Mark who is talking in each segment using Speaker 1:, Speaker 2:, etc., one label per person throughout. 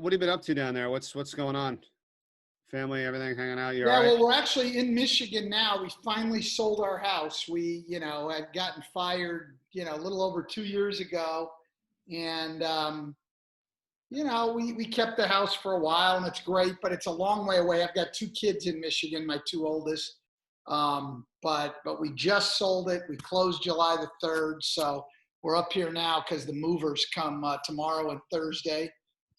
Speaker 1: What have you been up to down there? What's going on? Family, everything hanging out? You all
Speaker 2: Yeah,
Speaker 1: right?
Speaker 2: well, we're actually in Michigan now. We finally sold our house. We, had gotten fired, a little over 2 years ago. And, we kept the house for a while and it's great, but it's a long way away. I've got two kids in Michigan, my two oldest. But we just sold it. We closed July the 3rd. So we're up here now because the movers come tomorrow and Thursday.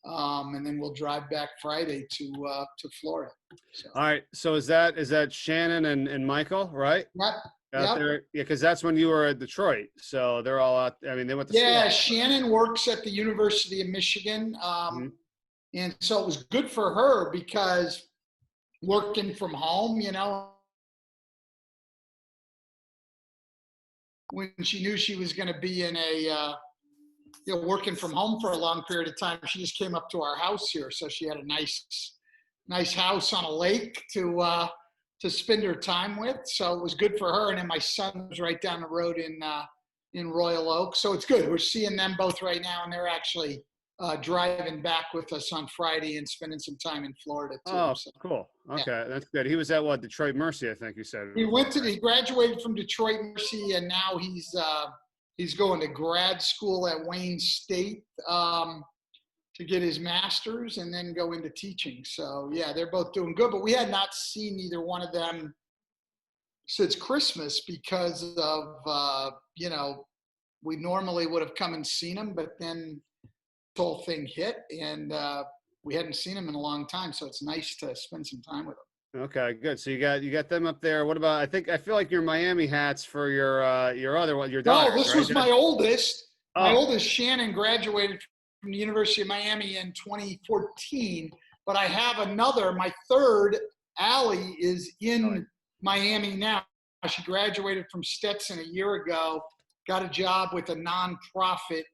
Speaker 2: And then we'll drive back Friday to Florida. So.
Speaker 1: All right. So is that Shannon and Michael, right?
Speaker 2: Yep.
Speaker 1: Out
Speaker 2: Yep.
Speaker 1: there? Yeah, because that's when you were at Detroit. So they're all out. I mean, they went to school.
Speaker 2: Yeah, Shannon works at the University of Michigan.
Speaker 1: Mhm.
Speaker 2: And so it was good for her because working from home, when she knew she was going to be in working from home for a long period of time, she just came up to our house here. So she had a nice house on a lake to spend her time with. So it was good for her. And then my son was right down the road in Royal Oak. So it's good. We're seeing them both right now, and they're actually driving back with us on Friday and spending some time in Florida too.
Speaker 1: Oh,
Speaker 2: So,
Speaker 1: cool.
Speaker 2: yeah.
Speaker 1: Okay, that's good. He was at what, Detroit Mercy, I think you said.
Speaker 2: He graduated from Detroit Mercy, and now he's going to grad school at Wayne State to get his master's and then go into teaching. So yeah, they're both doing good, but we had not seen either one of them since Christmas because of we normally would have come and seen them, but then this whole thing hit and we hadn't seen them in a long time. So it's nice to spend some time with them.
Speaker 1: Okay, good. So you got them up there. What about? I feel like your Miami hats for your other one, your
Speaker 2: No,
Speaker 1: daughters,
Speaker 2: this
Speaker 1: right?
Speaker 2: was my oldest. My
Speaker 1: Oh,
Speaker 2: oldest, Shannon, graduated from the University of Miami in 2014. But I have another, my third, Allie, is in Miami now. She graduated from Stetson a year ago, got a job with a nonprofit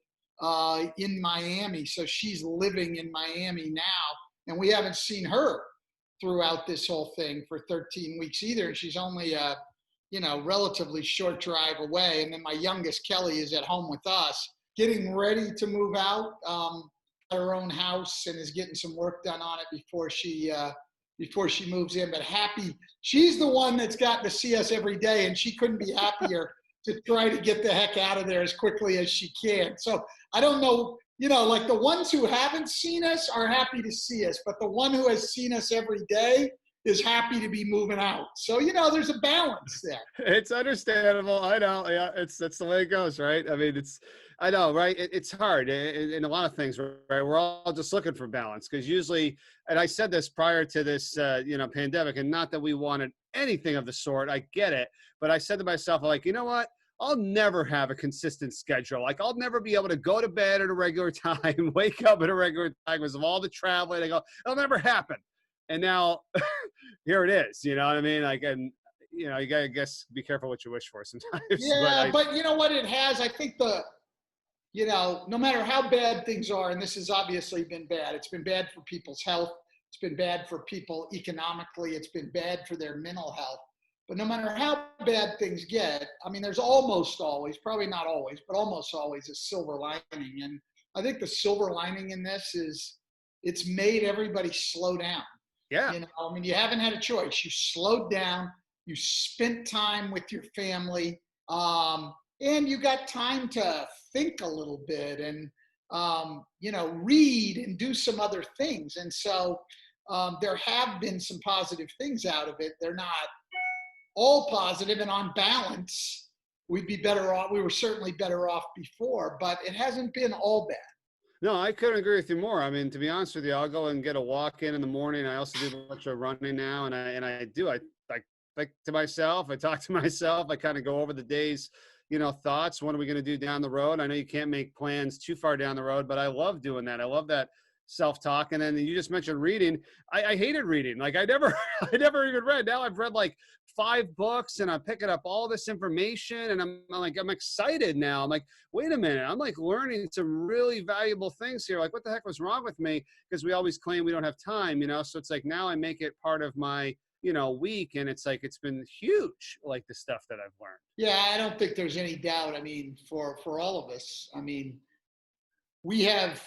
Speaker 2: in Miami. So she's living in Miami now. And we haven't seen her throughout this whole thing for 13 weeks either. And she's only relatively short drive away. And then my youngest, Kelly, is at home with us, getting ready to move out, her own house, and is getting some work done on it before she moves in. But happy, she's the one that's gotten to see us every day, and she couldn't be happier to try to get the heck out of there as quickly as she can. So I don't know, like the ones who haven't seen us are happy to see us, but the one who has seen us every day is happy to be moving out. So, there's a balance there.
Speaker 1: it's understandable. I know. Yeah, that's the way it goes, right? I mean, I know, right? It's hard in a lot of things, right? We're all just looking for balance because usually, and I said this prior to this, pandemic, and not that we wanted anything of the sort. I get it, but I said to myself, like, you know what? I'll never have a consistent schedule. Like, I'll never be able to go to bed at a regular time, wake up at a regular time because of all the traveling. I go, it'll never happen. And now here it is, you know what I mean? Like, and you gotta, I guess, be careful what you wish for sometimes.
Speaker 2: Yeah, but you know what it has? I think no matter how bad things are, and this has obviously been bad, it's been bad for people's health. It's been bad for people economically. It's been bad for their mental health. But no matter how bad things get, I mean, there's almost always, probably not always, but almost always a silver lining. And I think the silver lining in this is it's made everybody slow down.
Speaker 1: Yeah.
Speaker 2: I mean, you haven't had a choice. You slowed down. You spent time with your family, and you got time to think a little bit and read and do some other things. And so there have been some positive things out of it. They're not all positive, and on balance, we'd be better off. We were certainly better off before, but it hasn't been all bad.
Speaker 1: No, I couldn't agree with you more. I mean, to be honest with you, I'll go and get a walk in the morning. I also do a bunch of running now, and I think to myself. I talk to myself. I kind of go over the day's, thoughts. What are we going to do down the road? I know you can't make plans too far down the road, but I love doing that. I love that self-talk. And then you just mentioned reading. I hated reading. Like I never even read. Now I've read like 5 books and I'm picking up all this information and I'm excited now. I'm like, wait a minute. I'm like learning some really valuable things here. Like what the heck was wrong with me? Because we always claim we don't have time, so it's like now I make it part of my, week. And it's like, it's been huge, like the stuff that I've learned.
Speaker 2: Yeah, I don't think there's any doubt. I mean, for all of us, I mean, we have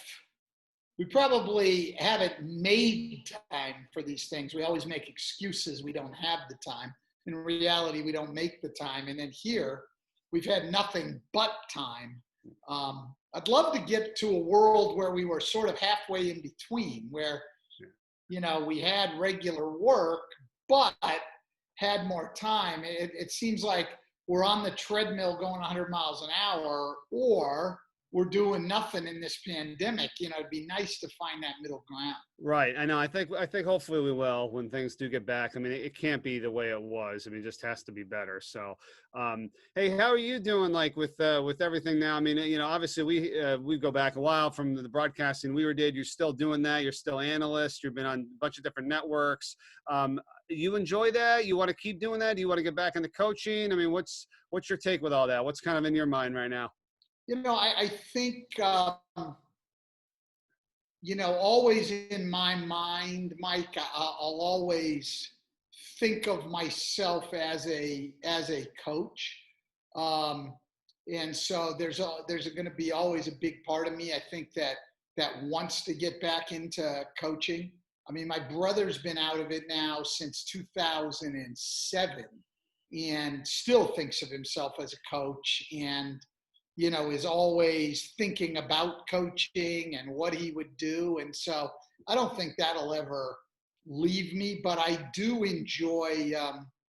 Speaker 2: we probably haven't made time for these things. We always make excuses. We don't have the time. In reality, we don't make the time. And then here, we've had nothing but time. I'd love to get to a world where we were sort of halfway in between, where, we had regular work, but had more time. It seems like we're on the treadmill going 100 miles an hour, or we're doing nothing in this pandemic. It'd be nice to find that middle ground.
Speaker 1: Right. I know. I think hopefully we will when things do get back. I mean, it can't be the way it was. I mean, it just has to be better. So, hey, how are you doing? Like with everything now? I mean, obviously we go back a while from the broadcasting we did. You're still doing that. You're still analyst. You've been on a bunch of different networks. You enjoy that? You want to keep doing that? Do you want to get back into coaching? I mean, what's your take with all that? What's kind of in your mind right now?
Speaker 2: I think, always in my mind, Mike, I'll always think of myself as a coach. And so there's going to be always a big part of me, I think, that wants to get back into coaching. I mean, my brother's been out of it now since 2007 and still thinks of himself as a coach, and is always thinking about coaching and what he would do. And so I don't think that'll ever leave me, but I do enjoy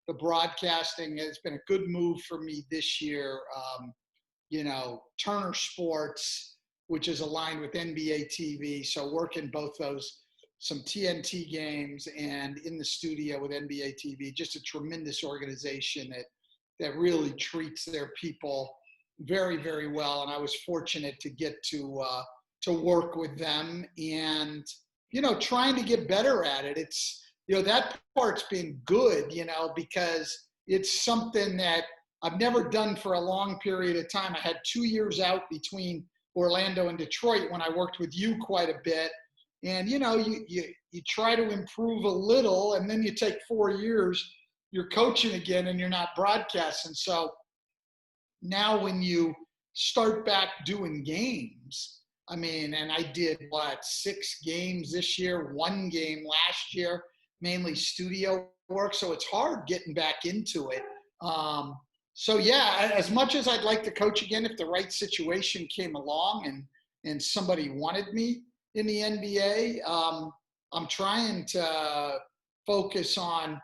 Speaker 2: the broadcasting. It's been a good move for me this year. Turner Sports, which is aligned with NBA TV. So working both those, some TNT games and in the studio with NBA TV, just a tremendous organization that really treats their people very, very well. And I was fortunate to get to work with them and, trying to get better at it. It's, that part's been good, because it's something that I've never done for a long period of time. I had 2 years out between Orlando and Detroit when I worked with you quite a bit. And, you try to improve a little, and then you take 4 years, you're coaching again and you're not broadcasting. So now when you start back doing games, I mean, and I did 6 games this year, 1 game last year, mainly studio work. So it's hard getting back into it. So yeah, as much as I'd like to coach again, if the right situation came along and somebody wanted me in the NBA, I'm trying to focus on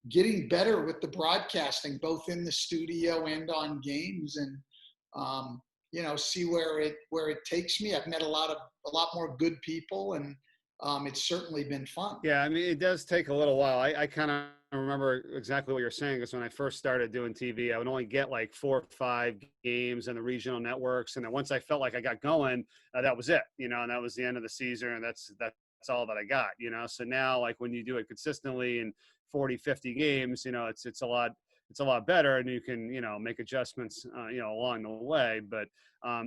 Speaker 2: getting better with the broadcasting, both in the studio and on games, and see where it takes me. I've met a lot more good people, and it's certainly been fun.
Speaker 1: Yeah, I mean, it does take a little while. I kind of remember exactly what you're saying, because when I first started doing TV, I would only get like 4 or 5 games on the regional networks, and then once I felt like I got going, that was it, and that was the end of the season, and that's all that I got, So now, like, when you do it consistently and 40, 50 games, it's a lot better, and you can, make adjustments, along the way. But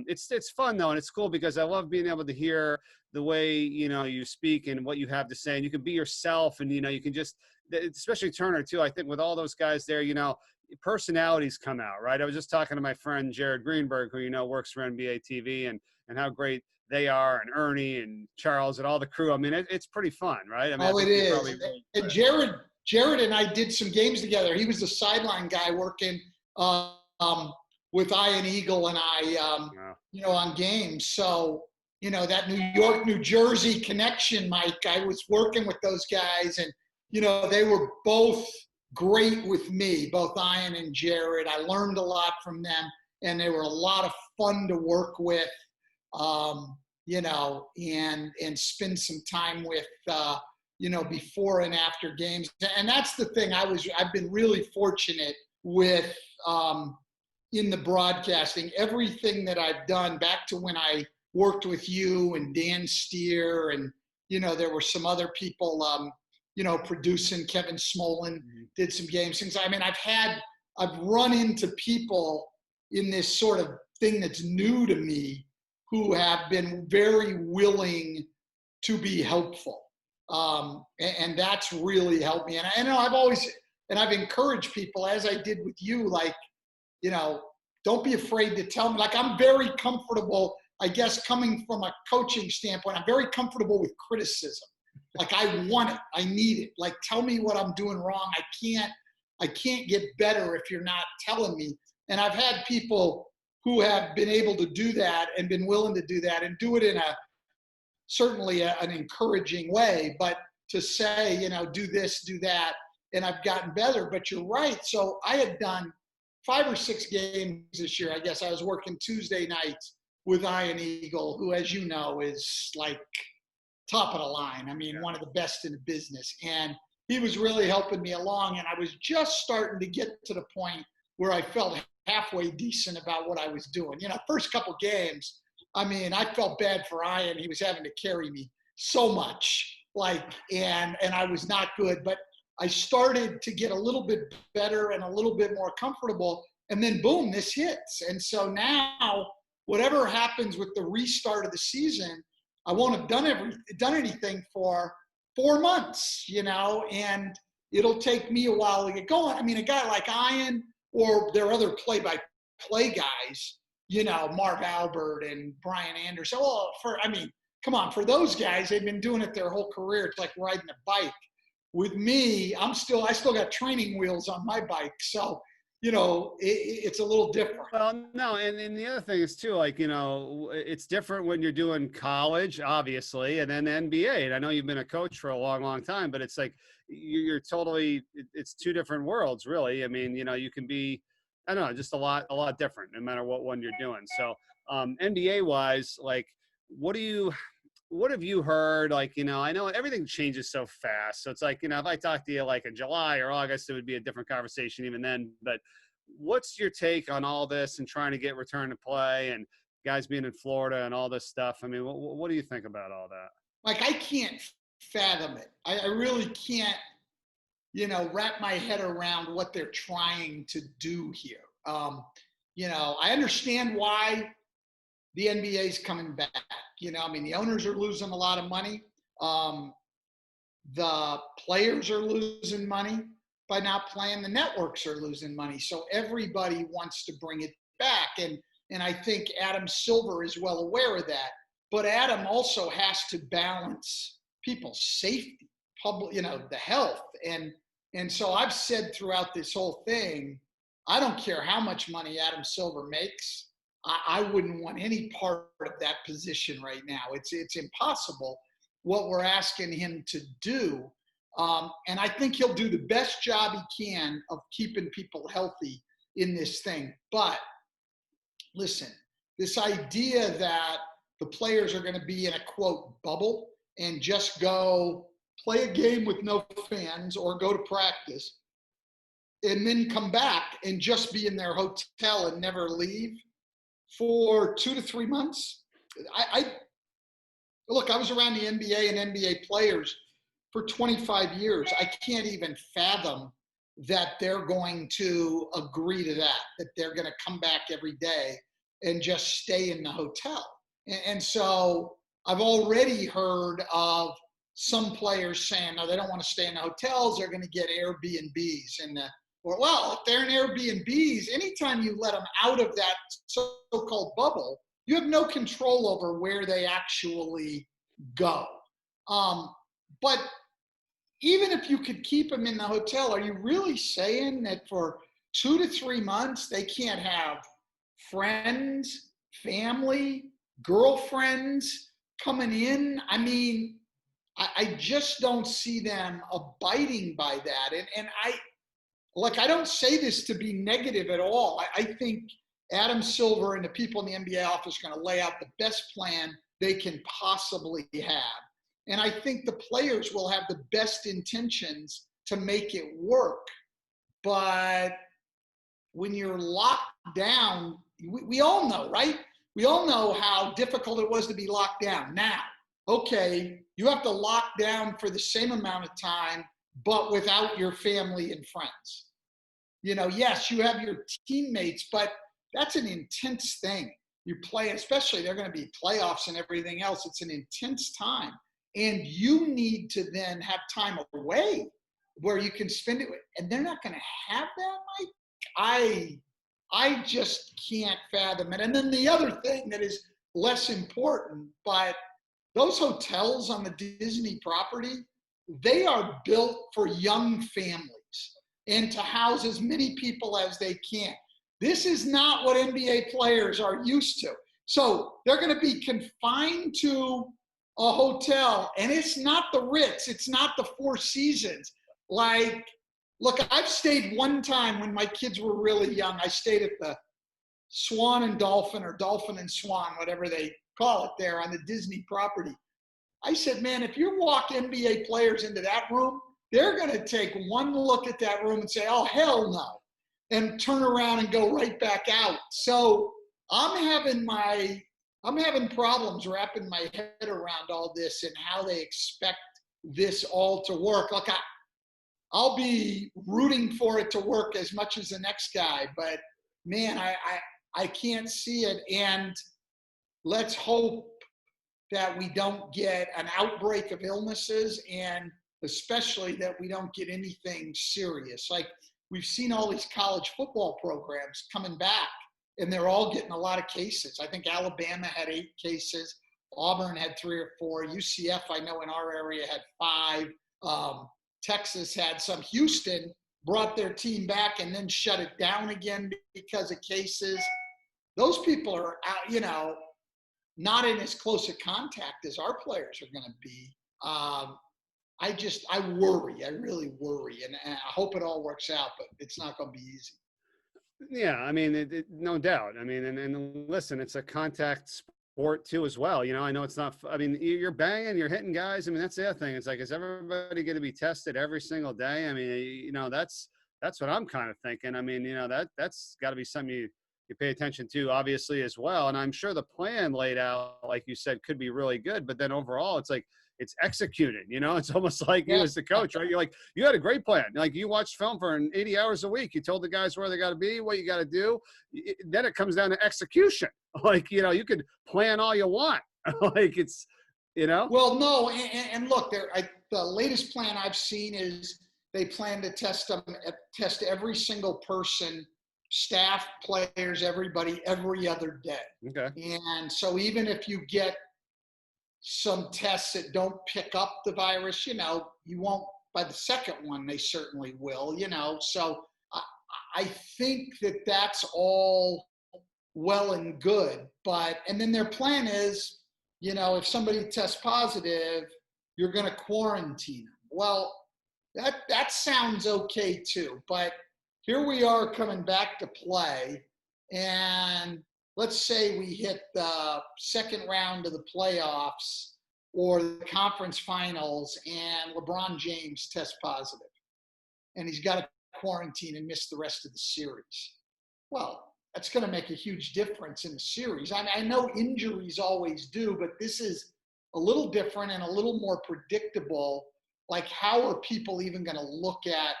Speaker 1: it's fun though. And it's cool because I love being able to hear the way, you speak and what you have to say, and you can be yourself, and, you can just, especially Turner too. I think with all those guys there, personalities come out, right? I was just talking to my friend, Jared Greenberg, who, works for NBA TV, and how great they are, and Ernie and Charles and all the crew. I mean, it's pretty fun, right? I mean,
Speaker 2: it is. And Jared and I did some games together. He was the sideline guy working with Ian Eagle and I, on games. So, that New York, New Jersey connection, Mike, I was working with those guys, and, they were both great with me, both Ian and Jared. I learned a lot from them, and they were a lot of fun to work with. And spend some time with, before and after games. And that's the thing I've been really fortunate with, in the broadcasting. Everything that I've done, back to when I worked with you and Dan Steer, and, there were some other people, producing. Kevin Smolin did some games. Things. I mean, I've run into people in this sort of thing that's new to me, who have been very willing to be helpful. And that's really helped me. And I know I've encouraged people, as I did with you, like, don't be afraid to tell me. Like, I'm very comfortable I guess coming from a coaching standpoint, I'm very comfortable with criticism. Like I want it, I need it. Like tell me what I'm doing wrong. I can't get better if you're not telling me. And I've had people who have been able to do that and been willing to do that and do it in certainly an encouraging way, but to say, do this, do that, and I've gotten better. But you're right. So I had done 5 or 6 games this year. I guess I was working Tuesday nights with Ian Eagle, who, as you know, is like top of the line. I mean, one of the best in the business. And he was really helping me along. And I was just starting to get to the point where I felt halfway decent about what I was doing. First couple games, I mean, I felt bad for Ian. He was having to carry me so much, and I was not good. But I started to get a little bit better and a little bit more comfortable. And then boom, this hits. And so now, whatever happens with the restart of the season, I won't have done anything for 4 months, and it'll take me a while to get going. I mean, a guy like Ian or their other play-by-play guys, Mark Albert and Brian Anderson. Well, come on, for those guys, they've been doing it their whole career. It's like riding a bike. With me, I still got training wheels on my bike. So, it's a little different.
Speaker 1: Well, no, and the other thing is too, it's different when you're doing college, obviously, and then NBA. And I know you've been a coach for a long, long time, but it's like you're totally, it's 2 different worlds, really. I mean, you can be, I don't know, just a lot different no matter what one you're doing. So, NBA wise, what have you heard? I know everything changes so fast. So it's like, if I talk to you in July or August, it would be a different conversation even then. But what's your take on all this and trying to get return to play and guys being in Florida and all this stuff? I mean, what do you think about all that?
Speaker 2: I can't fathom it. I really can't, wrap my head around what they're trying to do here. I understand why the NBA is coming back. The owners are losing a lot of money. The players are losing money by not playing. The networks are losing money. So everybody wants to bring it back. And I think Adam Silver is well aware of that. But Adam also has to balance people's safety, the health. And so I've said throughout this whole thing, I don't care how much money Adam Silver makes. I wouldn't want any part of that position right now. It's impossible what we're asking him to do. And I think he'll do the best job he can of keeping people healthy in this thing. But listen, this idea that the players are going to be in a, quote, bubble and just go play a game with no fans or go to practice and then come back and just be in their hotel and never leave for 2 to 3 months. Look, I was around the NBA and NBA players for 25 years. I can't even fathom that they're going to agree to that they're going to come back every day and just stay in the hotel. And so I've already heard of some players saying, no, they don't want to stay in the hotels. They're going to get Airbnbs. Well, if they're in Airbnbs, anytime you let them out of that so-called bubble, you have no control over where they actually go. But even if you could keep them in the hotel, are you really saying that for 2 to 3 months they can't have friends, family, girlfriends coming in? I mean, I just don't see them abiding by that. And I don't say this to be negative at all. I think Adam Silver and the people in the NBA office are going to lay out the best plan they can possibly have. And I think the players will have the best intentions to make it work. But when you're locked down, we all know, right? We all know how difficult it was to be locked down. Now, okay, you have to lock down for the same amount of time, but without your family and friends. Yes, you have your teammates, but that's an intense thing. You play, especially they're going to be playoffs and everything else. It's an intense time. And you need to then have time away where you can spend it. And they're not going to have that, Mike. I just can't fathom it. And then the other thing that is less important, but those hotels on the Disney property, they are built for young families and to house as many people as they can. This is not what NBA players are used to. So they're going to be confined to a hotel, and it's not the Ritz, it's not the Four Seasons. Like, look, I've stayed one time when my kids were really young. I stayed at the Swan and Dolphin, or Dolphin and Swan, whatever they call it there on the Disney property. I said, man, if you walk NBA players into that room, they're going to take one look at that room and say, oh, hell no, and turn around and go right back out. So I'm having problems wrapping my head around all this and how they expect this all to work. Look, I'll be rooting for it to work as much as the next guy, but man, I can't see it. And let's hope that we don't get an outbreak of illnesses, and especially that we don't get anything serious. Like, we've seen all these college football programs coming back, and they're all getting a lot of cases. I think Alabama had 8 cases. Auburn had 3 or 4. UCF, I know in our area, had 5. Texas had some. Houston brought their team back and then shut it down again because of cases. Those people are, not in as close a contact as our players are going to be. I worry. I really worry. And I hope it all works out, but it's not going to be easy.
Speaker 1: Yeah, I mean, no doubt. I mean, and listen, it's a contact sport too as well. I know it's not, I mean, you're banging, you're hitting guys. I mean, that's the other thing. It's like, is everybody going to be tested every single day? I mean, that's what I'm kind of thinking. I mean, that's got to be something you pay attention to, obviously, as well. And I'm sure the plan laid out, like you said, could be really good. But then overall, it's like, it's executed, it's almost like you as the coach, right? You're like, you had a great plan. Like, you watched film for 80 hours a week. You told the guys where they got to be, what you got to do. Then it comes down to execution. Like, you could plan all you want. Like, it's,
Speaker 2: Well, no. And look, the latest plan I've seen is they plan to test every single person, staff, players, everybody, every other day.
Speaker 1: Okay.
Speaker 2: And so even if you get some tests that don't pick up the virus, you won't, by the second one, they certainly will, So I think that that's all well and good. And then their plan is, if somebody tests positive, you're going to quarantine them. Well, that sounds okay too. But here we are coming back to play, and let's say we hit the second round of the playoffs or the conference finals and LeBron James tests positive and he's got to quarantine and miss the rest of the series. Well, that's going to make a huge difference in the series. I know injuries always do, but this is a little different and a little more predictable. Like, how are people even going to look at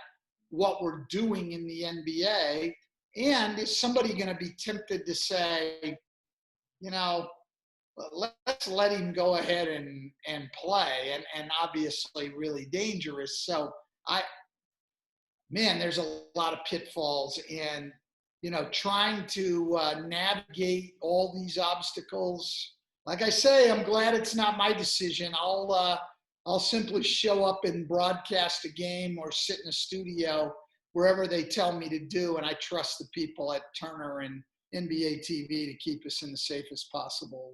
Speaker 2: what we're doing in the NBA? And is somebody going to be tempted to say, let's let him go ahead and play, and obviously really dangerous. So there's a lot of pitfalls in, trying to navigate all these obstacles. Like I say, I'm glad it's not my decision. I'll simply show up and broadcast a game or sit in a studio wherever they tell me to do, and I trust the people at Turner and NBA TV to keep us in the safest possible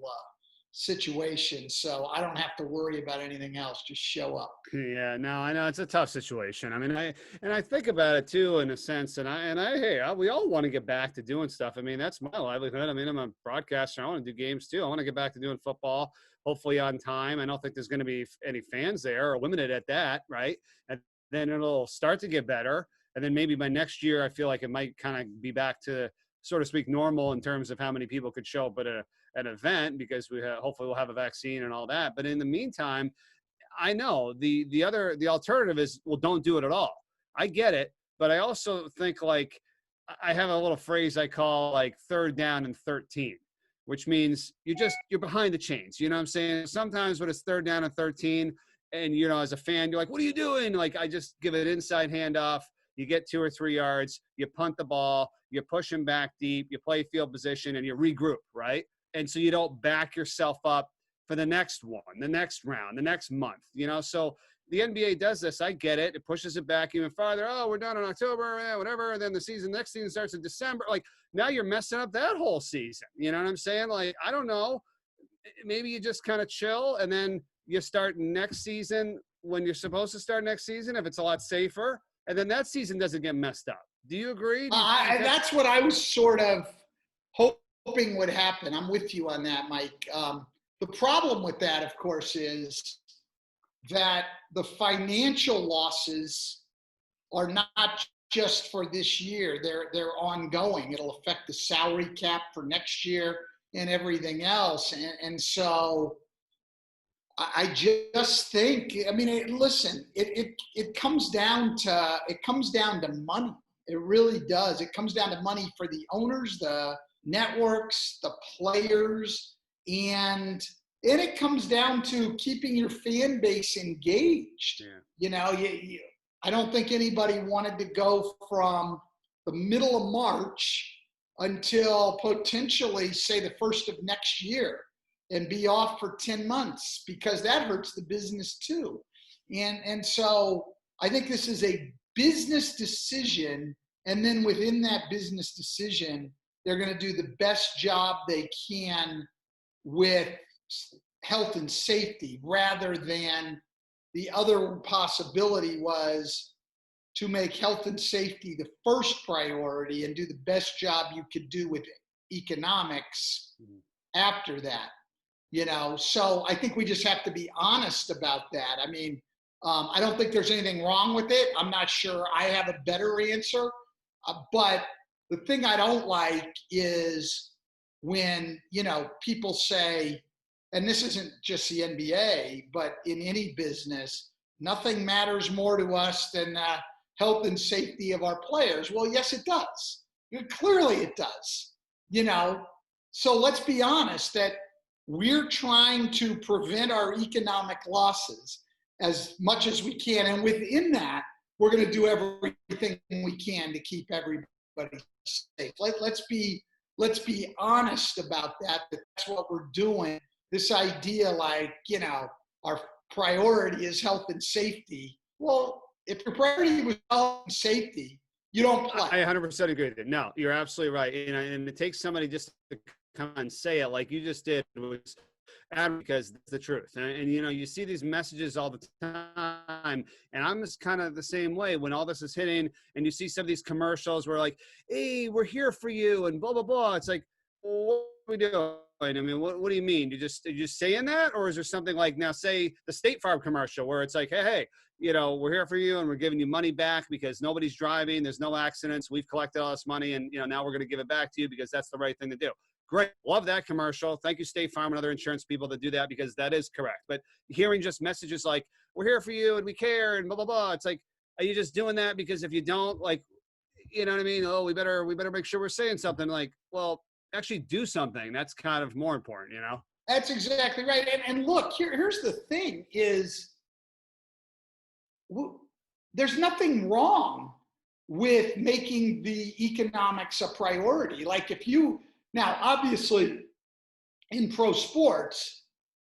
Speaker 2: situation. So I don't have to worry about anything else. Just show up.
Speaker 1: Yeah, no, I know it's a tough situation. I mean, I think about it too, in a sense, we all want to get back to doing stuff. I mean, that's my livelihood. I mean, I'm a broadcaster. I want to do games too. I want to get back to doing football, hopefully on time. I don't think there's going to be any fans there, or limited at that, right? And then it'll start to get better. And then maybe by next year, I feel like it might kind of be back to, so to speak, normal in terms of how many people could show up at an event, because hopefully we'll have a vaccine and all that. But in the meantime, I know the alternative is, well, don't do it at all. I get it. But I also think, like, I have a little phrase I call, like, 3rd down and 13, which means you're behind the chains. You know what I'm saying? Sometimes when it's 3rd down and 13 and, as a fan, you're like, what are you doing? Like, I just give it an inside handoff. You get 2 or 3 yards, you punt the ball, you push him back deep, you play field position, and you regroup, right? And so you don't back yourself up for the next one, the next round, the next month, So the NBA does this. I get it. It pushes it back even farther. Oh, we're done in October, whatever. And then next season starts in December. Like, now you're messing up that whole season. You know what I'm saying? Like, I don't know. Maybe you just kind of chill, and then you start next season when you're supposed to start next season, if it's a lot safer, and then that season doesn't get messed up. Do you agree?
Speaker 2: That's what I was sort of hoping would happen. I'm with you on that, Mike. The problem with that, of course, is that the financial losses are not just for this year. They're ongoing. It'll affect the salary cap for next year and everything else. And so I just think, I mean, listen, it comes down to money. It really does. It comes down to money for the owners, the networks, the players, and it comes down to keeping your fan base engaged.
Speaker 1: Yeah.
Speaker 2: I don't think anybody wanted to go from the middle of March until potentially, say, the first of next year and be off for 10 months, because that hurts the business too. And so I think this is a business decision. And then within that business decision, they're going to do the best job they can with health and safety, rather than the other possibility was to make health and safety the first priority and do the best job you could do with economics after that. So I think we just have to be honest about that. I mean, I don't think there's anything wrong with it. I'm not sure I have a better answer. But the thing I don't like is when, people say, and this isn't just the NBA, but in any business, nothing matters more to us than health and safety of our players. Well, yes, it does. Clearly it does. So let's be honest that we're trying to prevent our economic losses as much as we can. And within that, we're going to do everything we can to keep everybody safe. Let's be honest about that. That's what we're doing. This idea our priority is health and safety. Well, if your priority was health and safety, you don't play.
Speaker 1: I 100% agree with you. No, you're absolutely right. And it takes somebody just to come and say it like you just did, was because that's the truth. And you see these messages all the time, and I'm just kind of the same way when all this is hitting, and you see some of these commercials where like, hey, we're here for you and blah, blah, blah. It's like, well, what are we doing? I mean, what do you mean? Are you just saying that? Or is there something like, now say the State Farm commercial where it's like, hey, we're here for you and we're giving you money back because nobody's driving. There's no accidents. We've collected all this money and, now we're going to give it back to you because that's the right thing to do. Great. Love that commercial. Thank you, State Farm and other insurance people that do that, because that is correct. But hearing just messages like, we're here for you and we care and blah, blah, blah. It's like, are you just doing that because if you don't, like, you know what I mean? Oh, we better make sure we're saying something. Like, well, actually do something. That's kind of more important,
Speaker 2: That's exactly right. And look, here's the thing is, there's nothing wrong with making the economics a priority. Like now, obviously, in pro sports,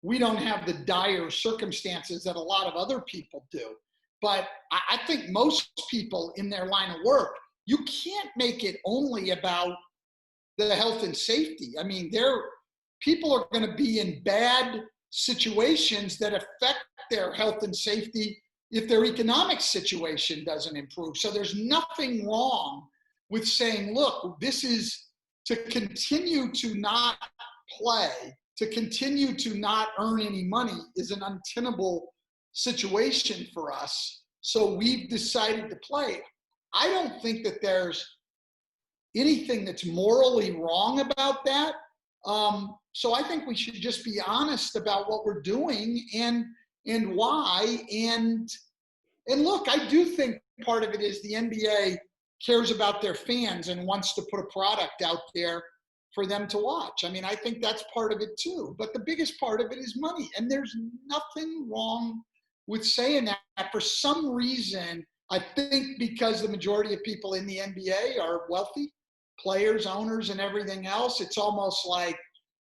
Speaker 2: we don't have the dire circumstances that a lot of other people do. But I think most people in their line of work, you can't make it only about the health and safety. I mean, people are going to be in bad situations that affect their health and safety if their economic situation doesn't improve. So there's nothing wrong with saying, look, this is to continue to not play, to continue to not earn any money is an untenable situation for us. So we've decided to play. I don't think that there's anything that's morally wrong about that. So I think we should just be honest about what we're doing and why. And look, I do think part of it is the NBA cares about their fans and wants to put a product out there for them to watch. I mean, I think that's part of it too. But the biggest part of it is money. And there's nothing wrong with saying that. For some reason, I think because the majority of people in the NBA are wealthy, players, owners, and everything else, it's almost like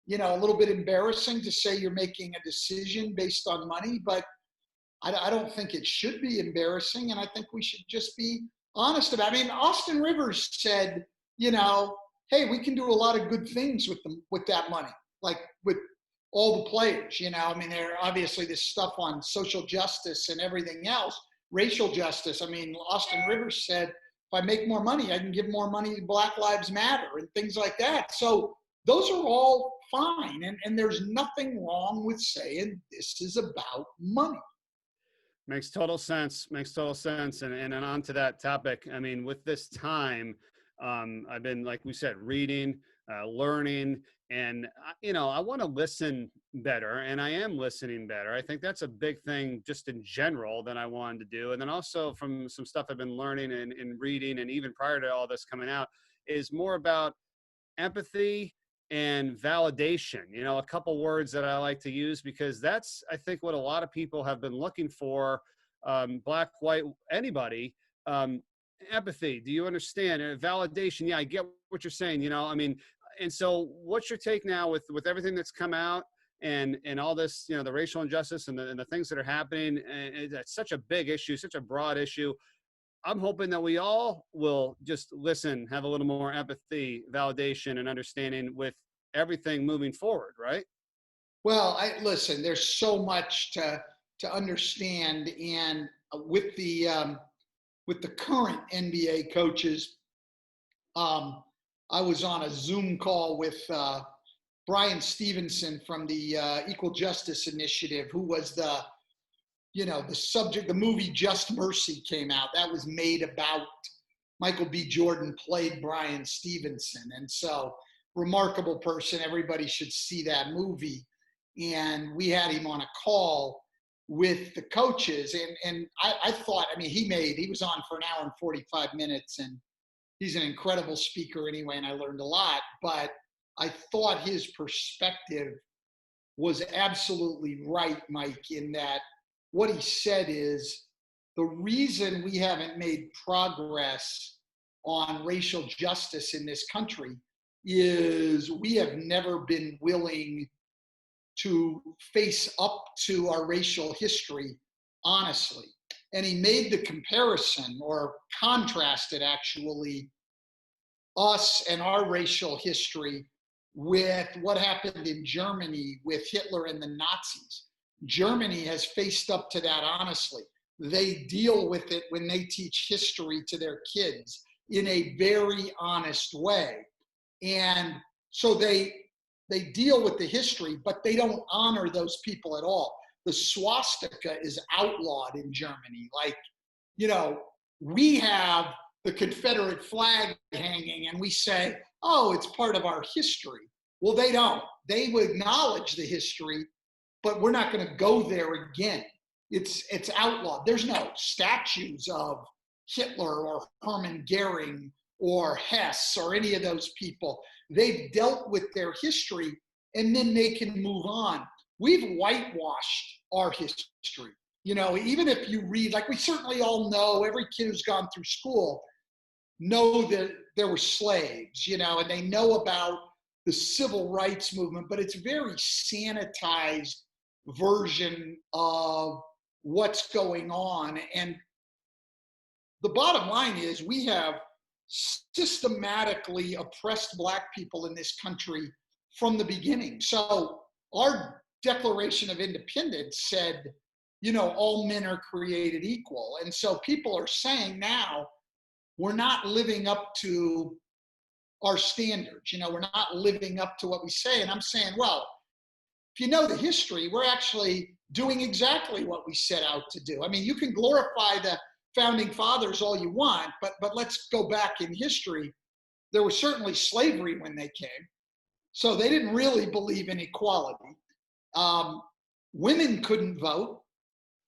Speaker 2: a little bit embarrassing to say you're making a decision based on money, but I don't think it should be embarrassing. And I think we should just be honest about it. I mean, Austin Rivers said, hey, we can do a lot of good things with that money, like with all the players, I mean, there obviously this stuff on social justice and everything else, racial justice. I mean, Austin Rivers said, if I make more money, I can give more money to Black Lives Matter and things like that. So those are all fine. And there's nothing wrong with saying this is about money.
Speaker 1: Makes total sense. Makes total sense. And on to that topic. I mean, with this time, I've been, like we said, reading, learning, and I want to listen better, and I am listening better. I think that's a big thing just in general that I wanted to do. And then also from some stuff I've been learning and reading, and even prior to all this coming out, is more about empathy and validation. A couple words that I like to use, because that's, I think, what a lot of people have been looking for, black, white, anybody. Empathy. Do you understand? Validation. Yeah, I get what you're saying. I mean, and so what's your take now with everything that's come out and all this, the racial injustice and the things that are happening? And it's such a big issue, such a broad issue. I'm hoping that we all will just listen, have a little more empathy, validation, and understanding with everything moving forward, right?
Speaker 2: Well, listen, there's so much to understand. And with the current NBA coaches, I was on a Zoom call with Brian Stevenson from the Equal Justice Initiative, who was the subject. The movie Just Mercy came out. That was made about Michael B. Jordan played Brian Stevenson. And so, remarkable person. Everybody should see that movie. And we had him on a call with the coaches. And I thought, I mean, he was on for an hour and 45 minutes, and he's an incredible speaker anyway, and I learned a lot. But I thought his perspective was absolutely right, Mike, in that what he said is the reason we haven't made progress on racial justice in this country is we have never been willing to face up to our racial history honestly. And he made the comparison, or contrasted actually, us and our racial history with what happened in Germany with Hitler and the Nazis. Germany has faced up to that honestly. They deal with it when they teach history to their kids in a very honest way. And so they deal with the history, but they don't honor those people at all. The swastika is outlawed in Germany. Like, we have the Confederate flag hanging and we say, oh, it's part of our history. Well, they don't. They will acknowledge the history, but we're not going to go there again. It's outlawed. There's no statues of Hitler or Hermann Goering or Hess or any of those people. They've dealt with their history and then they can move on. We've whitewashed our history. Even if you read, like we certainly all know, every kid who's gone through school know that there were slaves, and they know about the civil rights movement, but it's a very sanitized version of what's going on. And the bottom line is we have systematically oppressed Black people in this country from the beginning. So our Declaration of Independence said, all men are created equal. And so people are saying now, we're not living up to our standards. We're not living up to what we say. And I'm saying, well, if you know the history, we're actually doing exactly what we set out to do. I mean, you can glorify the founding fathers all you want, but let's go back in history. There was certainly slavery when they came. So they didn't really believe in equality. Women couldn't vote.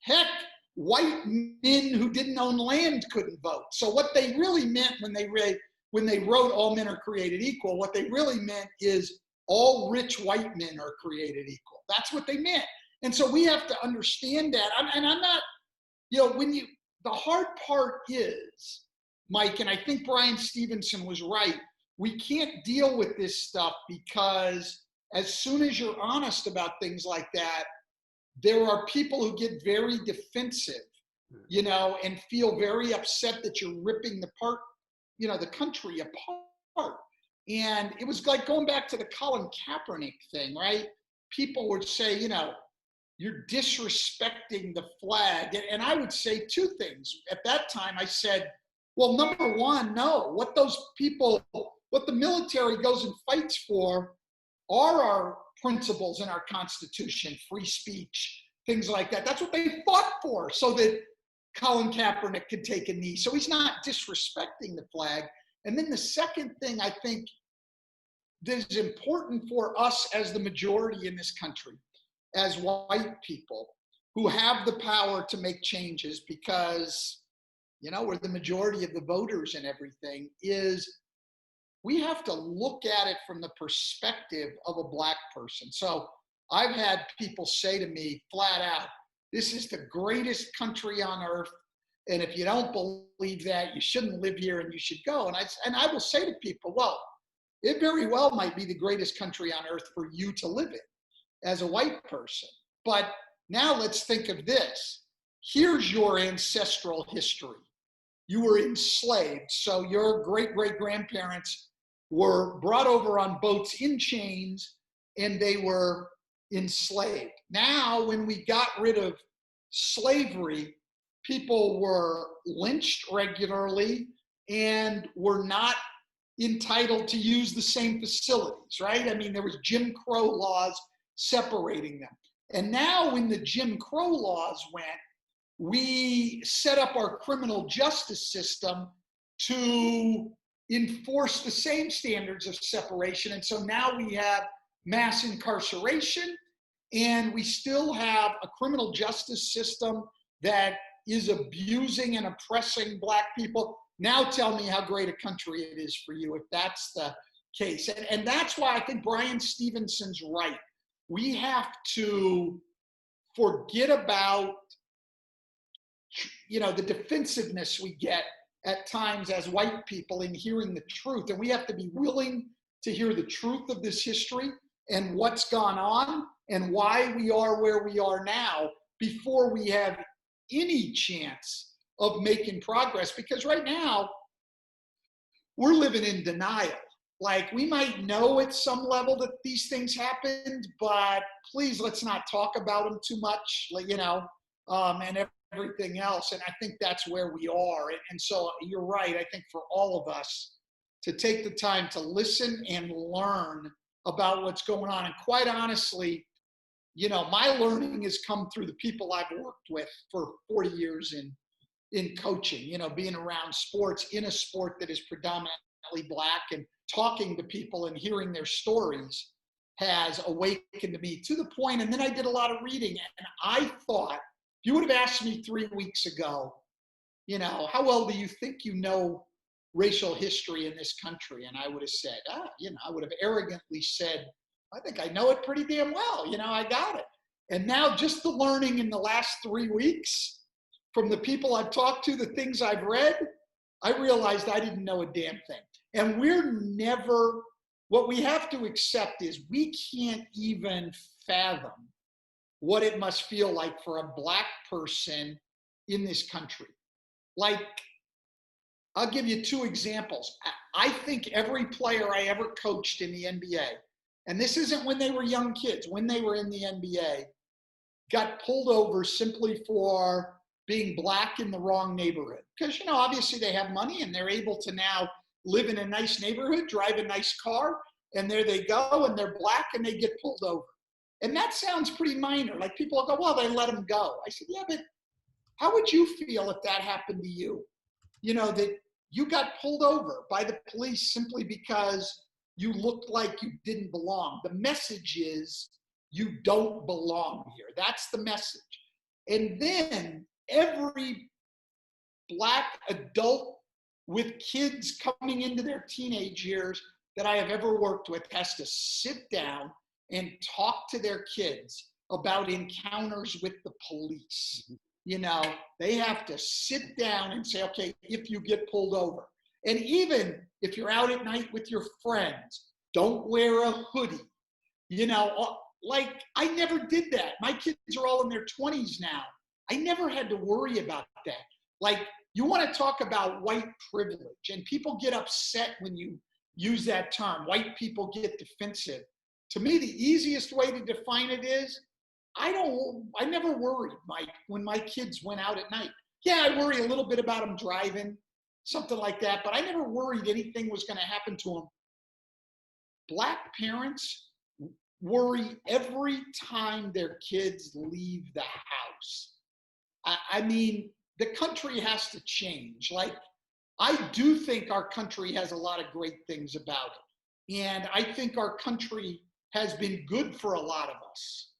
Speaker 2: Heck, white men who didn't own land couldn't vote. So what they really meant when they wrote all men are created equal, what they really meant is all rich white men are created equal. That's what they meant. And so we have to understand that. And I'm not, the hard part is, Mike, and I think Brian Stevenson was right, we can't deal with this stuff because as soon as you're honest about things like that, there are people who get very defensive, and feel very upset that you're ripping the country apart. And it was like going back to the Colin Kaepernick thing, right? People would say, you're disrespecting the flag. And I would say two things. At that time, I said, well, number one, no. What the military goes and fights for are our principles in our Constitution, free speech, things like that. That's what they fought for, so that Colin Kaepernick could take a knee. So he's not disrespecting the flag. And then the second thing I think that is important for us as the majority in this country, as white people who have the power to make changes, because, we're the majority of the voters and everything, is we have to look at it from the perspective of a Black person. So I've had people say to me flat out, this is the greatest country on earth. And if you don't believe that, you shouldn't live here and you should go. And I will say to people, well, it very well might be the greatest country on earth for you to live in as a white person. But now let's think of this. Here's your ancestral history. You were enslaved. So your great-great-grandparents were brought over on boats in chains, and they were enslaved. Now, when we got rid of slavery, people were lynched regularly and were not entitled to use the same facilities, right? I mean, there was Jim Crow laws separating them. And now when the Jim Crow laws went, we set up our criminal justice system to enforce the same standards of separation. And so now we have mass incarceration, and we still have a criminal justice system that is abusing and oppressing Black people. Now tell me how great a country it is for you if that's the case. And that's why I think Brian Stevenson's right. We have to forget about the defensiveness we get at times as white people in hearing the truth. And we have to be willing to hear the truth of this history and what's gone on and why we are where we are now before we have any chance of making progress. Because right now, we're living in denial. Like, we might know at some level that these things happened, but please let's not talk about them too much, and everything else. And I think that's where we are. And so you're right. I think for all of us to take the time to listen and learn about what's going on. And quite honestly, my learning has come through the people I've worked with for 40 years in coaching, being around sports, in a sport that is predominantly Black, and talking to people and hearing their stories has awakened me to the point. And then I did a lot of reading, and I thought, if you would have asked me 3 weeks ago, how well do you think you know racial history in this country? And I would have said, I would have arrogantly said, I think I know it pretty damn well. I got it. And now just the learning in the last 3 weeks from the people I've talked to, the things I've read, I realized I didn't know a damn thing. And what we have to accept is we can't even fathom what it must feel like for a Black person in this country. Like, I'll give you 2 examples. I think every player I ever coached in the NBA, and this isn't when they were young kids, when they were in the NBA, got pulled over simply for being Black in the wrong neighborhood. Because, obviously they have money and they're able to now live in a nice neighborhood, drive a nice car, and there they go, and they're Black and they get pulled over. And that sounds pretty minor. Like, people will go, well, they let them go. I said, yeah, but how would you feel if that happened to you? That you got pulled over by the police simply because you looked like you didn't belong. The message is you don't belong here. That's the message. And then every Black adult with kids coming into their teenage years that I have ever worked with has to sit down and talk to their kids about encounters with the police. They have to sit down and say, okay, if you get pulled over, and even if you're out at night with your friends, don't wear a hoodie. Like I never did that. My kids are all in their 20s now. I never had to worry about that. Like, you want to talk about white privilege, and people get upset when you use that term. White people get defensive. To me, the easiest way to define it is I never worried when my kids went out at night. Yeah, I worry a little bit about them driving, something like that, but I never worried anything was going to happen to them. Black parents worry every time their kids leave the house. I mean, the country has to change. Like, I do think our country has a lot of great things about it. And I think our country has been good for a lot of us.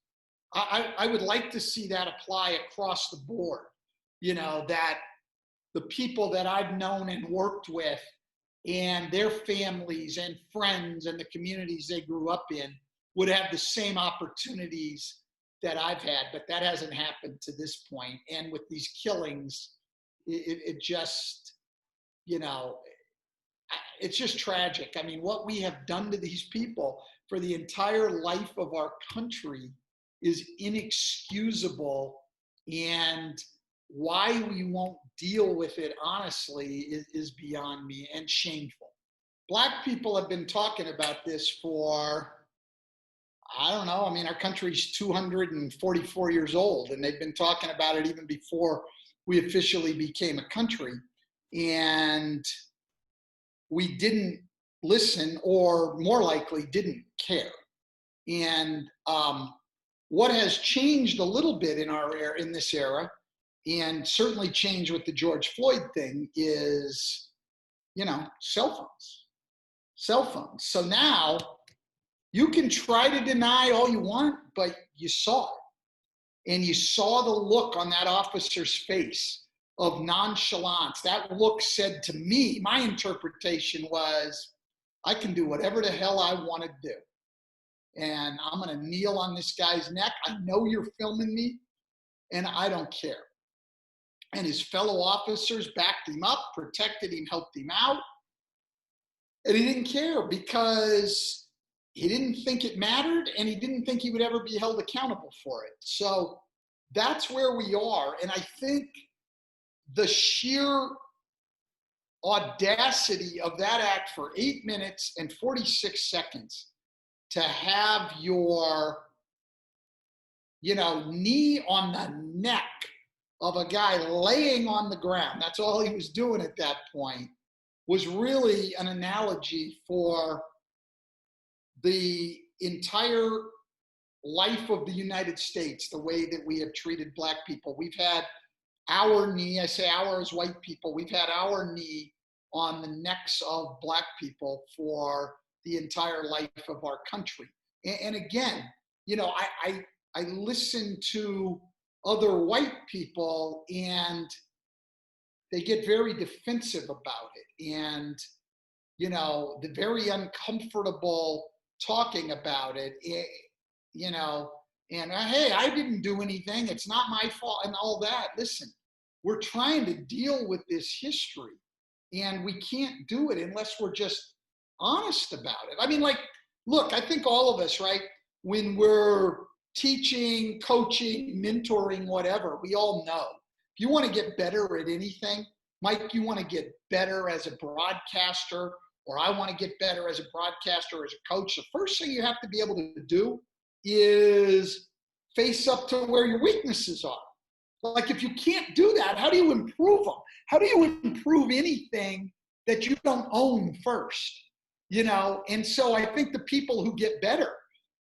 Speaker 2: I would like to see that apply across the board, that the people that I've known and worked with and their families and friends and the communities they grew up in would have the same opportunities that I've had, but that hasn't happened to this point. And with these killings, it just, it's just tragic. I mean, what we have done to these people for the entire life of our country is inexcusable, and why we won't deal with it honestly is beyond me, and shameful. Black people have been talking about this for, I don't know. I mean, our country's 244 years old, and they've been talking about it even before we officially became a country. And we didn't listen, or more likely didn't care. And what has changed a little bit in this era, and certainly changed with the George Floyd thing, is, cell phones. So now you can try to deny all you want, but you saw it. And you saw the look on that officer's face of nonchalance. That look said to me, my interpretation was, I can do whatever the hell I want to do. And I'm going to kneel on this guy's neck. I know you're filming me, and I don't care. And his fellow officers backed him up, protected him, helped him out. And he didn't care because he didn't think it mattered, and he didn't think he would ever be held accountable for it. So that's where we are. And I think the sheer audacity of that act for 8 minutes and 46 seconds to have your, knee on the neck of a guy laying on the ground, that's all he was doing at that point, was really an analogy for the entire life of the United States, the way that we have treated Black people. We've had our knee, I say our as white people, we've had our knee on the necks of Black people for the entire life of our country. And again, I listen to other white people, and they get very defensive about it, and the very uncomfortable talking about it, and hey, I didn't do anything, it's not my fault, and all that. Listen, we're trying to deal with this history, and we can't do it unless we're just honest about it. I mean, like, look, I think all of us, right, when we're teaching, coaching, mentoring, whatever, we all know, if you want to get better at anything, Mike, you want to get better as a broadcaster, or I want to get better as a broadcaster or as a coach, the first thing you have to be able to do is face up to where your weaknesses are. Like, if you can't do that, how do you improve them? How do you improve anything that you don't own first? And so I think the people who get better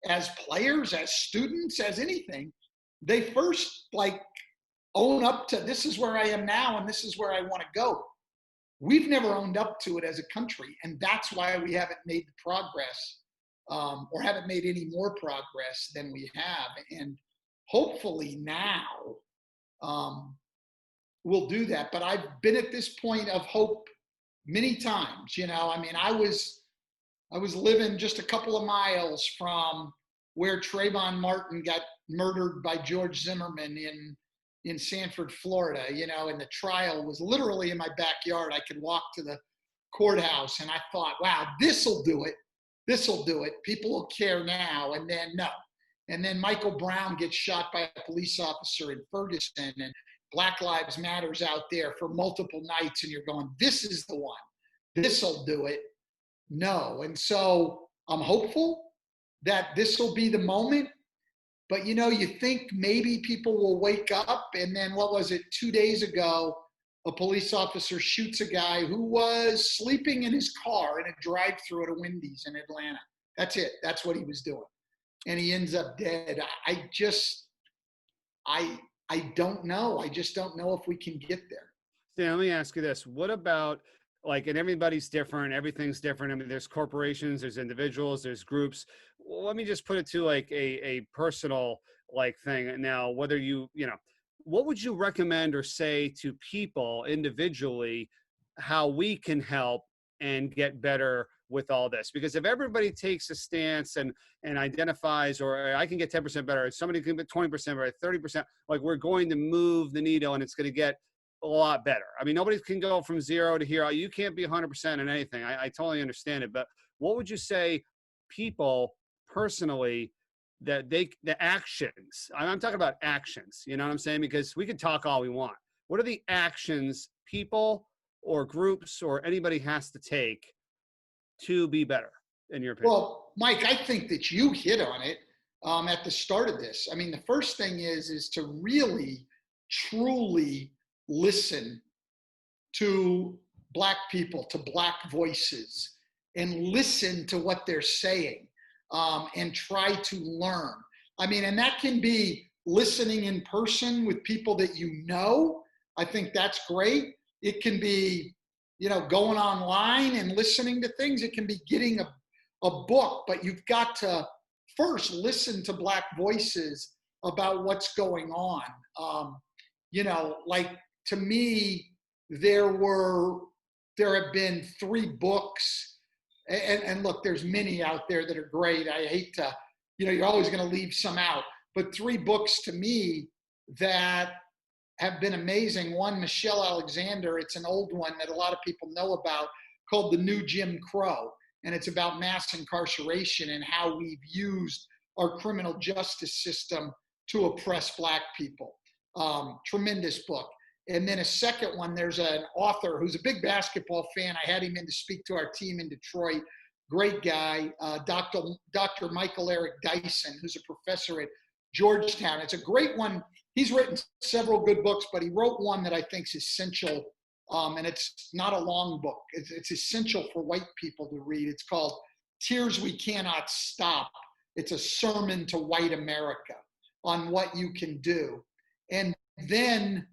Speaker 2: as players, as students, as anything, they first own up to, this is where I am now and this is where I want to go. We've never owned up to it as a country, and that's why we haven't made the progress, or haven't made any more progress than we have. And hopefully now we'll do that. But I've been at this point of hope many times. I mean, I was living just a couple of miles from where Trayvon Martin got murdered by George Zimmerman in Sanford, Florida, and the trial was literally in my backyard. I could walk to the courthouse, and I thought, wow, this'll do it. this will do it. People will care now. And then no. And then Michael Brown gets shot by a police officer in Ferguson, and Black Lives Matter's out there for multiple nights, and you're going, this is the one. This will do it. No. And so I'm hopeful that this will be the moment. But, you know, you think maybe people will wake up, and then what was it, 2 days ago, a police officer shoots a guy who was sleeping in his car in a drive-thru at a Wendy's in Atlanta. That's it. That's what he was doing. And he ends up dead. I don't know. I just don't know if we can get there.
Speaker 1: Stan, let me ask you this. What about, like, and everybody's different, everything's different. I mean, there's corporations, there's individuals, there's groups. Well, let me just put it to like a personal like thing. Now, whether you know, what would you recommend or say to people individually how we can help and get better with all this? Because if everybody takes a stance and identifies, or I can get 10% better, somebody can get 20% better, 30%, like, we're going to move the needle and it's going to get a lot better. I mean, nobody can go from 0 to hero. You can't be 100% in anything. I totally understand it. But what would you say people personally, that the actions, I'm talking about actions, you know what I'm saying? Because we could talk all we want. What are the actions people or groups or anybody has to take to be better, in your opinion?
Speaker 2: Well, Mike, I think that you hit on it at the start of this. I mean, the first thing is to really, truly listen to Black people, to Black voices, and listen to what they're saying, and try to learn. I mean, and that can be listening in person with people that you know. I think that's great. It can be, you know, going online and listening to things. It can be getting a book, but you've got to first listen to Black voices about what's going on. You know, like, to me, there have been 3 books, and look, there's many out there that are great. I hate to, you know, you're always going to leave some out, but 3 books to me that have been amazing. One, Michelle Alexander, it's an old one that a lot of people know about, called The New Jim Crow. And it's about mass incarceration and how we've used our criminal justice system to oppress Black people. Tremendous book. And then a second one, there's an author who's a big basketball fan. I had him in to speak to our team in Detroit. Great guy, Dr. Michael Eric Dyson, who's a professor at Georgetown. It's a great one. He's written several good books, but he wrote one that I think is essential, and it's not a long book. It's essential for white people to read. It's called Tears We Cannot Stop. It's a sermon to white America on what you can do. And then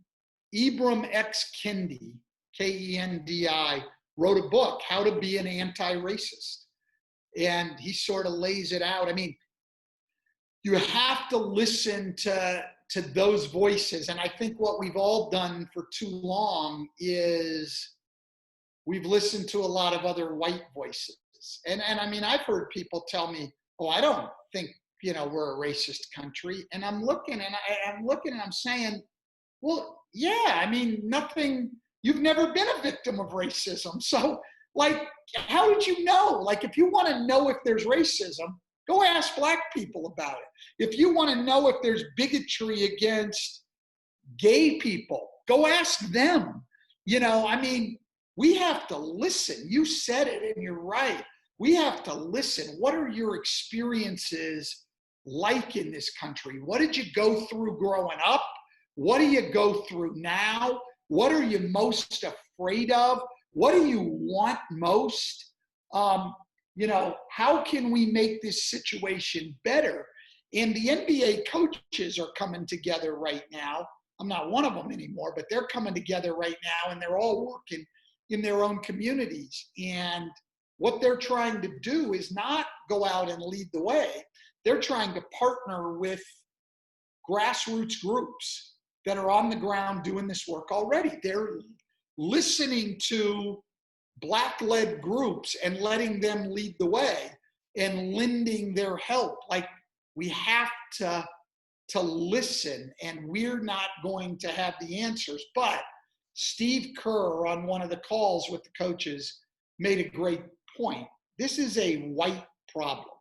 Speaker 2: Ibram X. Kendi, Kendi, wrote a book, How to Be an Anti-Racist. And he sort of lays it out. I mean, you have to listen to those voices. And I think what we've all done for too long is we've listened to a lot of other white voices. And I mean, I've heard people tell me, oh, I don't think, you know, we're a racist country. And I'm looking and I'm saying, well, yeah, I mean, you've never been a victim of racism. So, like, how did you know? Like, if you want to know if there's racism, go ask Black people about it. If you want to know if there's bigotry against gay people, go ask them. You know, I mean, we have to listen. You said it and you're right. We have to listen. What are your experiences like in this country? What did you go through growing up? What do you go through now? What are you most afraid of? What do you want most? You know, how can we make this situation better? And the NBA coaches are coming together right now. I'm not one of them anymore, but they're coming together right now, and they're all working in their own communities. And what they're trying to do is not go out and lead the way. They're trying to partner with grassroots groups that are on the ground doing this work already. They're listening to Black-led groups and letting them lead the way and lending their help. Like, we have to listen, and we're not going to have the answers. But Steve Kerr, on one of the calls with the coaches, made a great point. This is a white problem.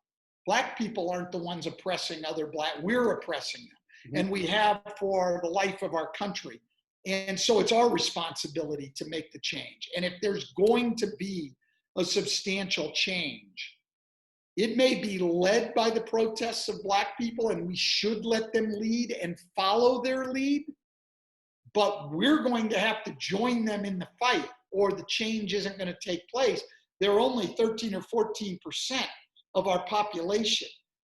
Speaker 2: Black people aren't the ones oppressing other black, we're oppressing them.
Speaker 1: Mm-hmm.
Speaker 2: And we have for the life of our country. And so it's our responsibility to make the change. And if there's going to be a substantial change, it may be led by the protests of black people, and we should let them lead and follow their lead. But we're going to have to join them in the fight, or the change isn't going to take place. They're only 13 or 14% of our population.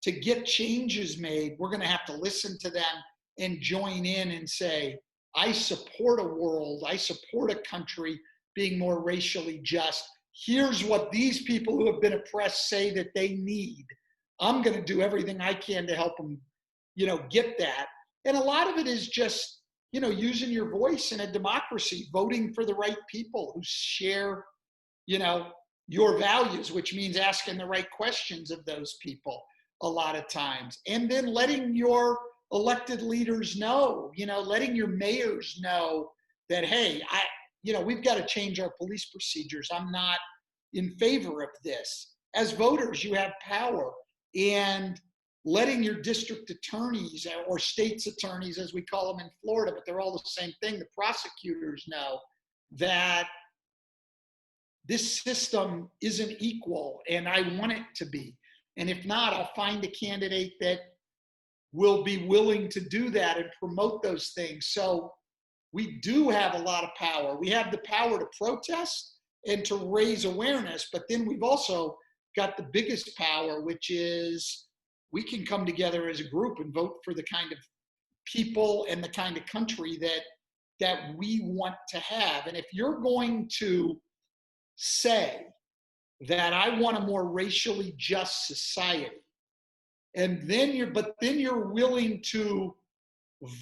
Speaker 2: To get changes made, we're going to have to listen to them and join in and say, I support a world, I support a country being more racially just. Here's what these people who have been oppressed say that they need. I'm going to do everything I can to help them, get that. And a lot of it is just, using your voice in a democracy, voting for the right people who share, your values, which means asking the right questions of those people a lot of times. And then letting your elected leaders know, letting your mayors know that, hey, we've got to change our police procedures. I'm not in favor of this. As voters, you have power. And letting your district attorneys or state's attorneys, as we call them in Florida, but they're all the same thing, the prosecutors know that this system isn't equal and I want it to be. And if not, I'll find a candidate that will be willing to do that and promote those things. So we do have a lot of power. We have the power to protest and to raise awareness, but then we've also got the biggest power, which is we can come together as a group and vote for the kind of people and the kind of country that we want to have. And if you're going to say that I want a more racially just society, and then you're willing to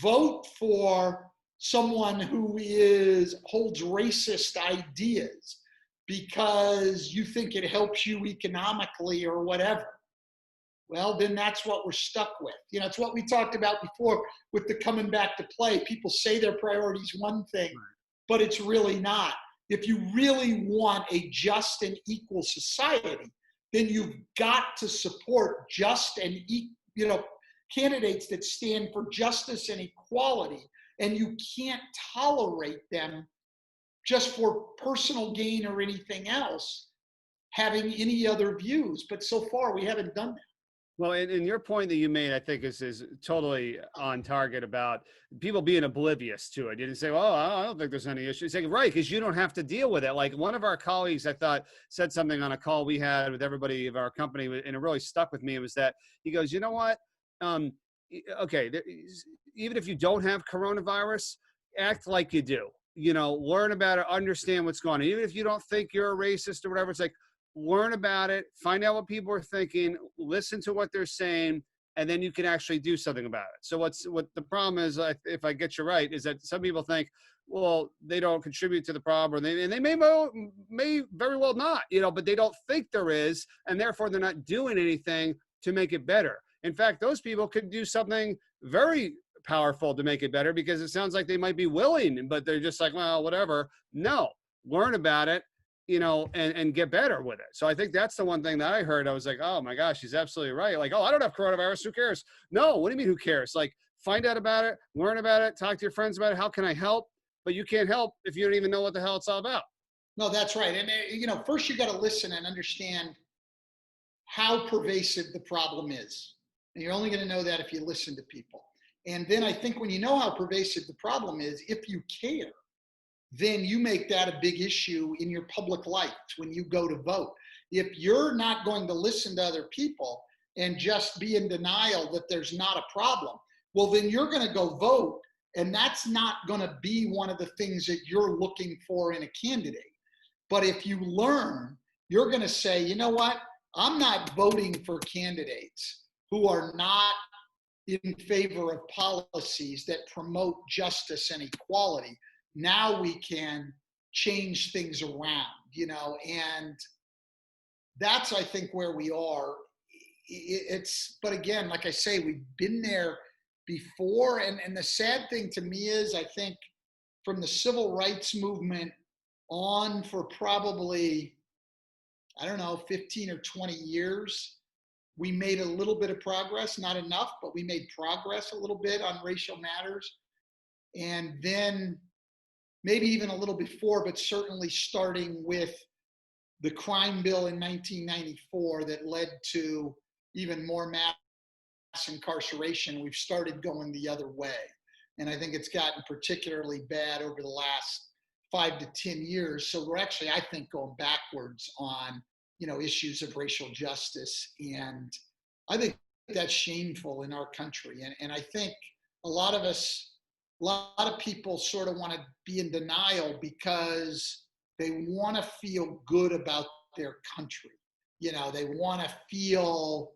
Speaker 2: vote for someone who holds racist ideas because you think it helps you economically or whatever, well, then that's what we're stuck with. It's what we talked about before with the coming back to play. People say their priority is one thing, but it's really not. If you really want a just and equal society, then you've got to support just and candidates that stand for justice and equality. And you can't tolerate them just for personal gain or anything else having any other views. But so far, we haven't done that.
Speaker 1: Well, and your point that you made, I think, is totally on target about people being oblivious to it. You didn't say, well, I don't think there's any issue. It's like, right, because you don't have to deal with it. Like one of our colleagues, I thought, said something on a call we had with everybody of our company, and it really stuck with me. It was that he goes, you know what? Okay, even if you don't have coronavirus, act like you do. Learn about it, understand what's going on. Even if you don't think you're a racist or whatever, it's like, learn about it, find out what people are thinking, listen to what they're saying, and then you can actually do something about it. So what the problem is, if I get you right, is that some people think, well, they don't contribute to the problem, and they may very well not, but they don't think there is, and therefore they're not doing anything to make it better. In fact, those people could do something very powerful to make it better because it sounds like they might be willing, but they're just like, well, whatever. No, learn about it, and get better with it. So I think that's the one thing that I heard. I was like, oh my gosh, he's absolutely right. Like, oh, I don't have coronavirus. Who cares? No, what do you mean who cares? Like, find out about it, learn about it, talk to your friends about it. How can I help? But you can't help if you don't even know what the hell it's all about.
Speaker 2: No, that's right. And, first you got to listen and understand how pervasive the problem is. And you're only going to know that if you listen to people. And then I think when you know how pervasive the problem is, if you care, then you make that a big issue in your public life when you go to vote. If you're not going to listen to other people and just be in denial that there's not a problem, well, then you're going to go vote, and that's not going to be one of the things that you're looking for in a candidate. But if you learn, you're going to say, you know what? I'm not voting for candidates who are not in favor of policies that promote justice and equality. Now we can change things around, and that's, I think, where we are. But again, like I say, we've been there before. And the sad thing to me is, I think from the civil rights movement on for probably, 15 or 20 years, we made a little bit of progress, not enough, but we made progress a little bit on racial matters. And then maybe even a little before, but certainly starting with the crime bill in 1994 that led to even more mass incarceration, we've started going the other way. And I think it's gotten particularly bad over the last 5 to 10 years. So we're actually, I think, going backwards on, issues of racial justice. And I think that's shameful in our country. And I think a lot of people sort of want to be in denial because they want to feel good about their country. They want to feel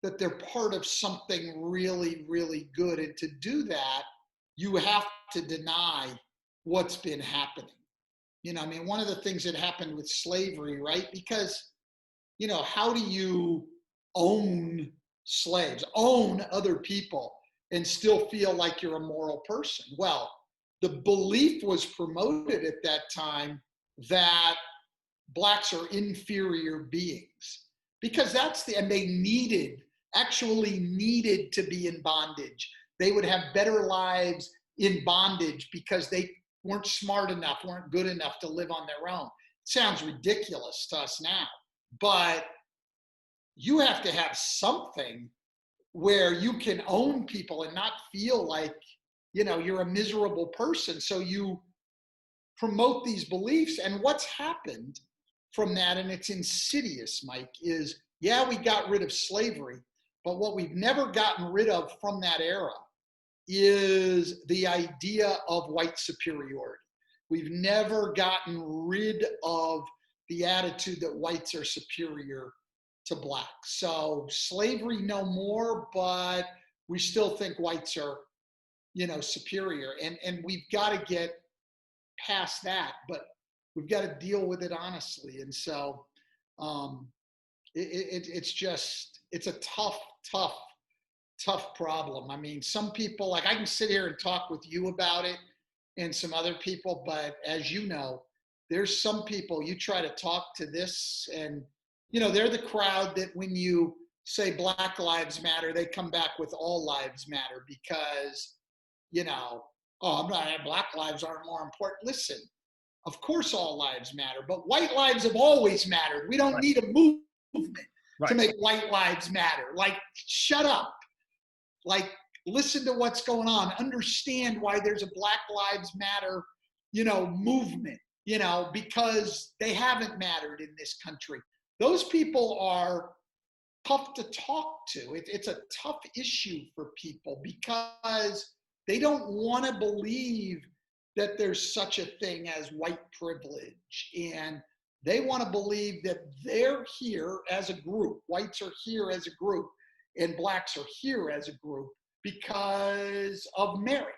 Speaker 2: that they're part of something really, really good. And to do that, you have to deny what's been happening. One of the things that happened with slavery, right? Because, how do you own slaves, own other people, and still feel like you're a moral person? Well, the belief was promoted at that time that blacks are inferior beings, because and they actually needed to be in bondage. They would have better lives in bondage because they weren't smart enough, weren't good enough to live on their own. It sounds ridiculous to us now, but you have to have something where you can own people and not feel like, you're a miserable person. So you promote these beliefs. And what's happened from that, and it's insidious, Mike, is, yeah, we got rid of slavery, but what we've never gotten rid of from that era is the idea of white superiority. We've never gotten rid of the attitude that whites are superior to blacks. So slavery no more, but we still think whites are, superior. And we've got to get past that, but we've got to deal with it honestly. And so it's a tough problem. I mean, some people, like, I can sit here and talk with you about it and some other people, but as you know, there's some people you try to talk to this and, they're the crowd that when you say Black Lives Matter, they come back with all lives matter because, Black lives aren't more important. Listen, of course all lives matter, but white lives have always mattered. We don't need a movement to make white lives matter. Like, shut up. Like, listen to what's going on. Understand why there's a Black Lives Matter, movement, because they haven't mattered in this country. Those people are tough to talk to. It's a tough issue for people because they don't want to believe that there's such a thing as white privilege. And they want to believe that they're here as a group. Whites are here as a group and blacks are here as a group because of merit.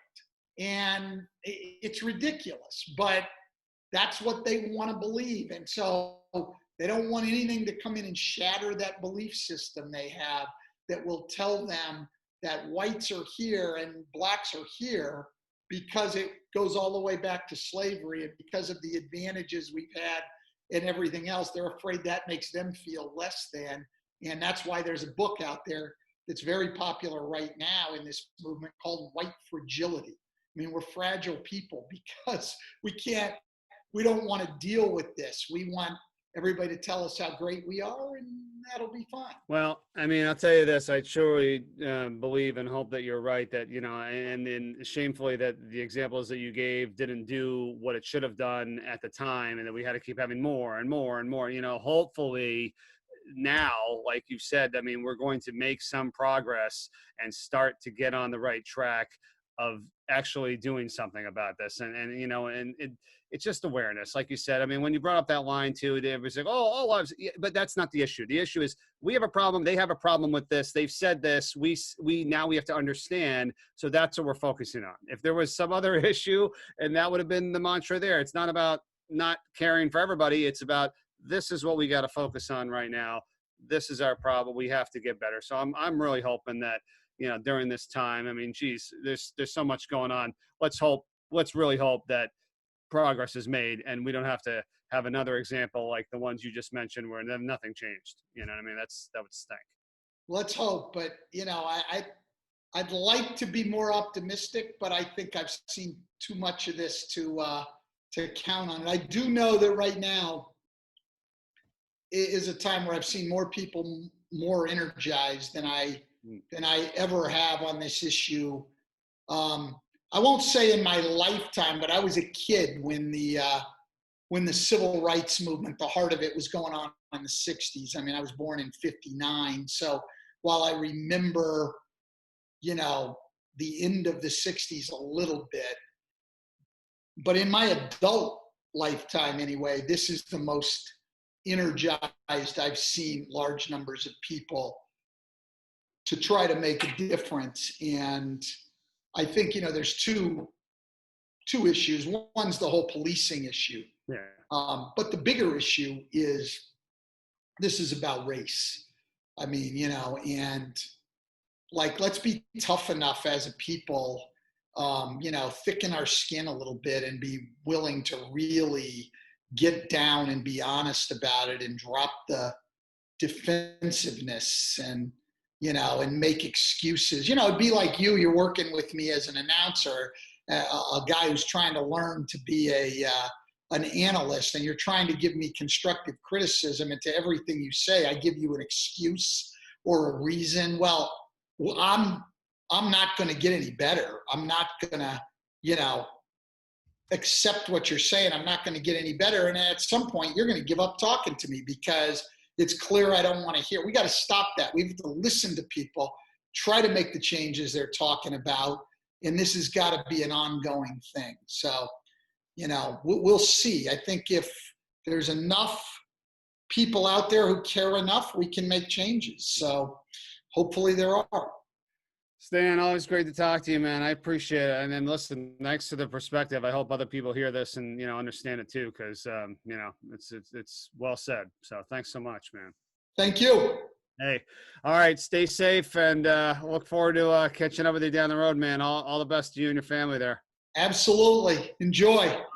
Speaker 2: And it's ridiculous, but that's what they want to believe. And so they don't want anything to come in and shatter that belief system they have that will tell them that whites are here and blacks are here because it goes all the way back to slavery and because of the advantages we've had and everything else. They're afraid that makes them feel less than. And that's why there's a book out there that's very popular right now in this movement called White Fragility. I mean, we're fragile people because we don't want to deal with this. We want everybody to tell us how great we are, and that'll be fine.
Speaker 1: Well, I mean, I'll tell you this, I truly believe and hope that you're right, that, and then shamefully that the examples that you gave didn't do what it should have done at the time, and that we had to keep having more and more and more. Hopefully now, like you said, I mean, we're going to make some progress and start to get on the right track of actually doing something about this. And it's just awareness. Like you said, I mean, when you brought up that line too, everybody's like, oh, all lives, but that's not the issue. The issue is we have a problem. They have a problem with this. They've said this. Now we have to understand. So that's what we're focusing on. If there was some other issue, and that would have been the mantra there, it's not about not caring for everybody. It's about, this is what we got to focus on right now. This is our problem. We have to get better. So I'm really hoping that, during this time, I mean, geez, there's so much going on. Let's really hope that progress is made and we don't have to have another example like the ones you just mentioned where nothing changed. You know what I mean? That would stink.
Speaker 2: let's hope. But I'd like to be more optimistic, but I think I've seen too much of this to count on it. I do know that right now is a time where I've seen more people more energized than I ever have on this issue. I won't say in my lifetime, but I was a kid when the civil rights movement, the heart of it, was going on in the 60s. I mean, I was born in 59. So while I remember, the end of the 60s a little bit, but in my adult lifetime anyway, this is the most energized I've seen large numbers of people to try to make a difference. And I think, there's two issues. One's the whole policing issue.
Speaker 1: Yeah.
Speaker 2: But the bigger issue is this is about race. I mean, and like, let's be tough enough as a people, thicken our skin a little bit and be willing to really get down and be honest about it and drop the defensiveness and make excuses. It'd be like you're working with me as an announcer, a guy who's trying to learn to be an analyst, and you're trying to give me constructive criticism, and to everything you say, I give you an excuse or a reason. Well, I'm not going to get any better. I'm not going to, accept what you're saying. I'm not going to get any better. And at some point, you're going to give up talking to me because it's clear I don't want to hear. We got to stop that. We have to listen to people, try to make the changes they're talking about. And this has got to be an ongoing thing. So, we'll see. I think if there's enough people out there who care enough, we can make changes. So hopefully there are.
Speaker 1: Stan, always great to talk to you, man. I appreciate it. And then listen, thanks to the perspective. I hope other people hear this and, understand it too, because, it's well said. So thanks so much, man.
Speaker 2: Thank you.
Speaker 1: Hey, all right. Stay safe and look forward to catching up with you down the road, man. All the best to you and your family there.
Speaker 2: Absolutely. Enjoy.